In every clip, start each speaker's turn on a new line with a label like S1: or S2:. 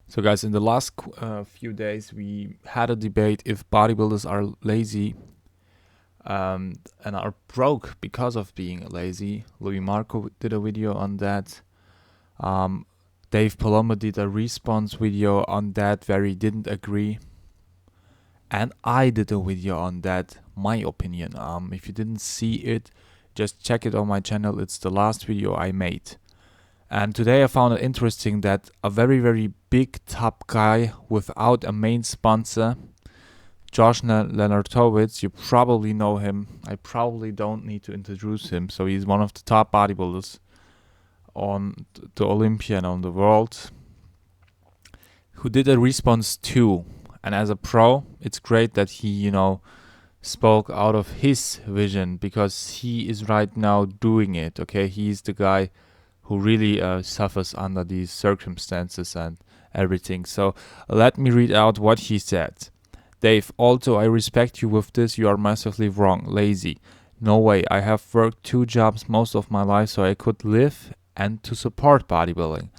S1: So guys, in the last few days, we had a debate if bodybuilders are lazy and are broke because of being lazy. Louis Marco did a video on that. Dave Palumbo did a response video on that where he didn't agree. And I did a video on that, my opinion. If you didn't see it, just check it on my channel. It's the last video I made. And today I found it interesting that a very, very big top guy without a main sponsor, Josh Lenartowicz, you probably know him. I probably don't need to introduce him. So he's one of the top bodybuilders on the Olympia and on the world, who did a response too. And as a pro, it's great that he, spoke out of his vision, because he is right now doing it. Okay, he's the guy who really suffers under these circumstances and everything. So let me read out what he said. Dave, although I respect you with this, you are massively wrong. Lazy. No way. I have worked 2 jobs most of my life so I could live and to support bodybuilding.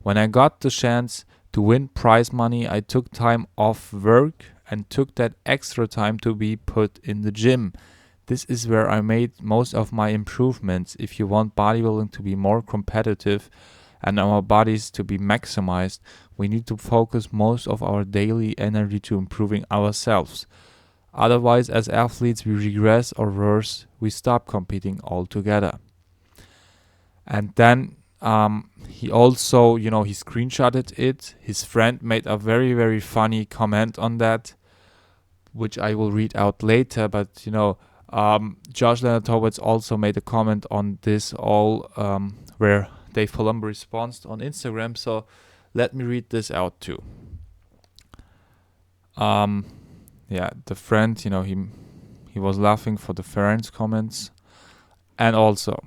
S1: When I got the chance to win prize money, I took time off work and took that extra time to be put in the gym. This is where I made most of my improvements. If you want bodybuilding to be more competitive and our bodies to be maximized, we need to focus most of our daily energy to improving ourselves. Otherwise, as athletes, we regress, or worse, we stop competing altogether. And then he also, he screenshotted it. His friend made a very, very funny comment on that, which I will read out later. But, Josh Lenartowicz also made a comment on this where Dave Palumbo responds on Instagram. So let me read this out too. The friend, he was laughing for the friend's comments. And also,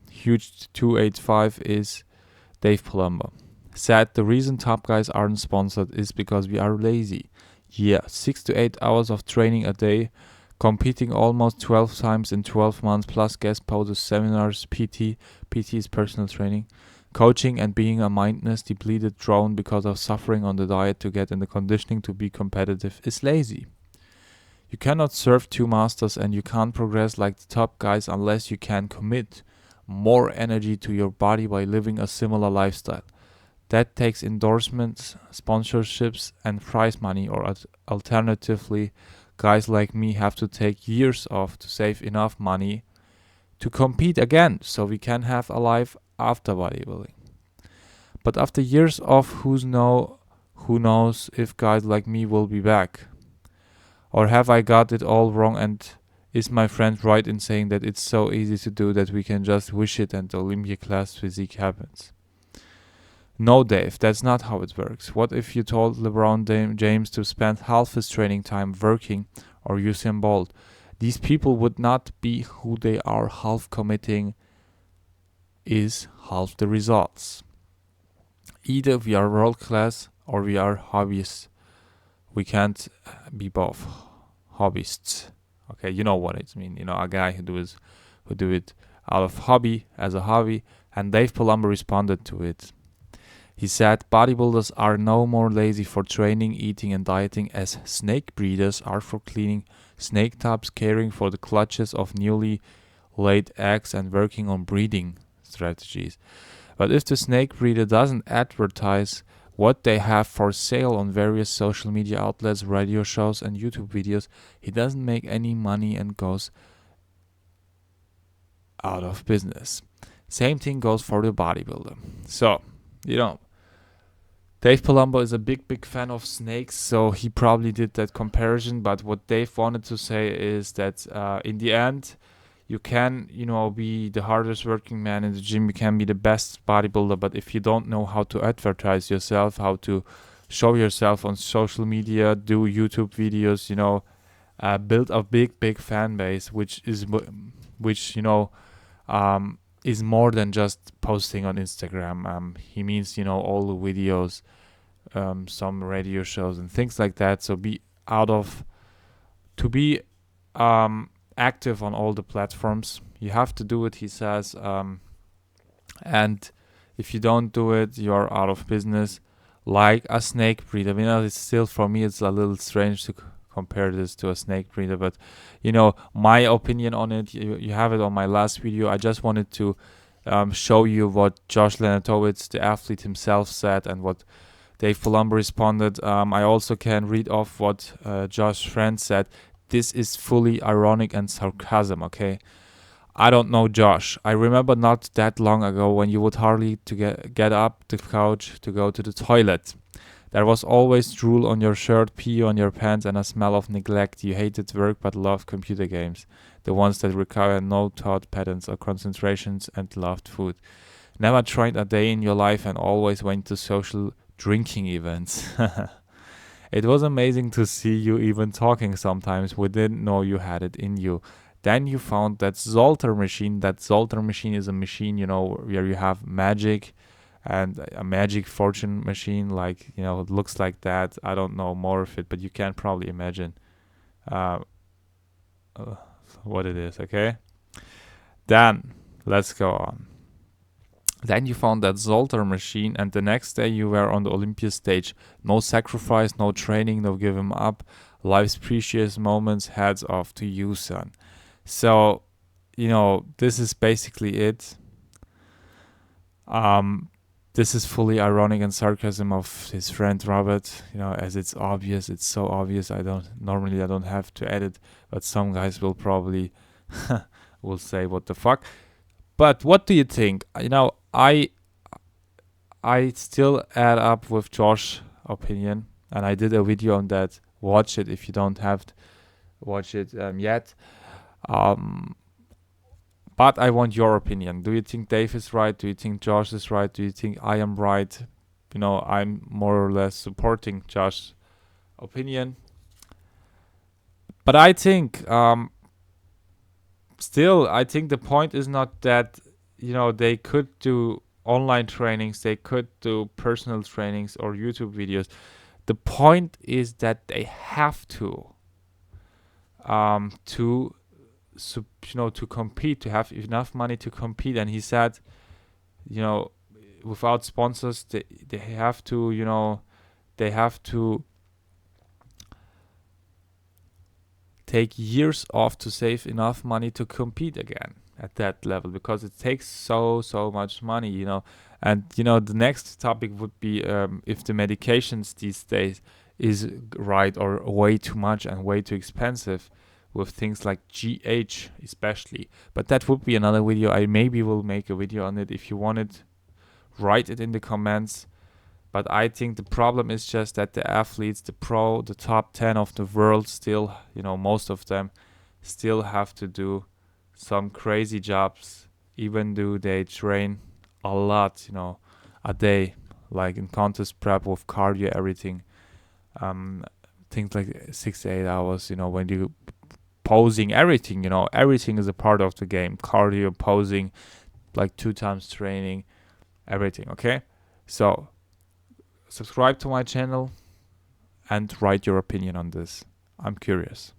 S1: huge 285 is Dave Palumbo. Said the reason top guys aren't sponsored is because we are lazy. Yeah, 6 to 8 hours of training a day, competing almost 12 times in 12 months, plus guest poses, seminars, PT is personal training, coaching, and being a mindless, depleted drone because of suffering on the diet to get in the conditioning to be competitive is lazy. You cannot serve 2 masters and you can't progress like the top guys unless you can commit more energy to your body by living a similar lifestyle. That takes endorsements, sponsorships, and prize money, or alternatively, guys like me have to take years off to save enough money to compete again, so we can have a life after bodybuilding. But after years off, who knows if guys like me will be back? Or have I got it all wrong, and is my friend right in saying that it's so easy to do that we can just wish it and the Olympia class physique happens? No, Dave, that's not how it works. What if you told LeBron James to spend half his training time working, or Usain Bolt? These people would not be who they are. Half committing is half the results. Either we are world class or we are hobbyists. We can't be both. Hobbyists. Okay, you know what it means. A guy who do it out of hobby, as a hobby. And Dave Palumbo responded to it. He said, bodybuilders are no more lazy for training, eating, and dieting as snake breeders are for cleaning snake tubs, caring for the clutches of newly laid eggs, and working on breeding strategies. But if the snake breeder doesn't advertise what they have for sale on various social media outlets, radio shows, and YouTube videos, he doesn't make any money and goes out of business. Same thing goes for the bodybuilder. So, Dave Palumbo is a big fan of snakes, so he probably did that comparison. But what Dave wanted to say is that in the end, you can, be the hardest working man in the gym. You can be the best bodybuilder, but if you don't know how to advertise yourself, how to show yourself on social media, do YouTube videos, build a big fan base, which is more than just posting on Instagram. He means, all the videos, some radio shows and things like that. So be active on all the platforms. You have to do it, he says. And if you don't do it, you're out of business. like a snake breeder. You know, it's still, for me, it's a little strange to compare this to a snake breeder, but you know, my opinion on it, you have it on my last video. I just wanted to show you what Josh Lenartowicz, the athlete himself, said, and what Dave Palumbo responded. I also can read off what Josh's friend said. This is fully ironic and sarcasm, okay? I don't know Josh. I remember not that long ago when you would hardly to get up the couch to go to the toilet. There was always drool on your shirt, pee on your pants, and a smell of neglect. You hated work but loved computer games, the ones that require no thought patterns or concentrations, and loved food. Never tried a day in your life and always went to social drinking events. It was amazing to see you even talking sometimes. We didn't know you had it in you. Then you found that Zoltar machine. That Zoltar machine is a machine, you know, where you have magic, and a magic fortune machine, like, you know, it looks like that. I don't know more of it, but you can probably imagine what it is, okay? Then, let's go on. Then you found that Zoltar machine, and the next day you were on the Olympia stage. No sacrifice, no training, no give him up. Life's precious moments, heads off to you, son. So, you know, this is basically it. This is fully ironic and sarcasm of his friend Robert, you know, as it's obvious. It's so obvious. I don't have to edit, but some guys will probably will say, what the fuck? But what do you think? You know, I still add up with Josh's opinion, and I did a video on that. Watch it if you don't have to watch it yet. But I want your opinion. Do you think Dave is right? Do you think Josh is right? Do you think I am right? You know, I'm more or less supporting Josh's opinion. But I think, still, I think the point is not that, you know, they could do online trainings, they could do personal trainings or YouTube videos. The point is that they have to compete, to have enough money to compete. And he said, you know, without sponsors, they have to, you know, they have to take years off to save enough money to compete again at that level, because it takes so much money, you know. And, you know, the next topic would be if the medications these days is right or way too much and way too expensive, with things like GH especially. But that would be another video. I maybe will make a video on it. If you want it, write it in the comments. But I think the problem is just that the athletes, the top 10 of the world still, you know, most of them still have to do some crazy jobs, even though they train a lot, you know, a day, like in contest prep with cardio, everything. Things like 6 to 8 hours, you know, when you posing, everything, you know, everything is a part of the game. Cardio, posing, like 2 times training, everything, okay? So, subscribe to my channel and write your opinion on this. I'm curious.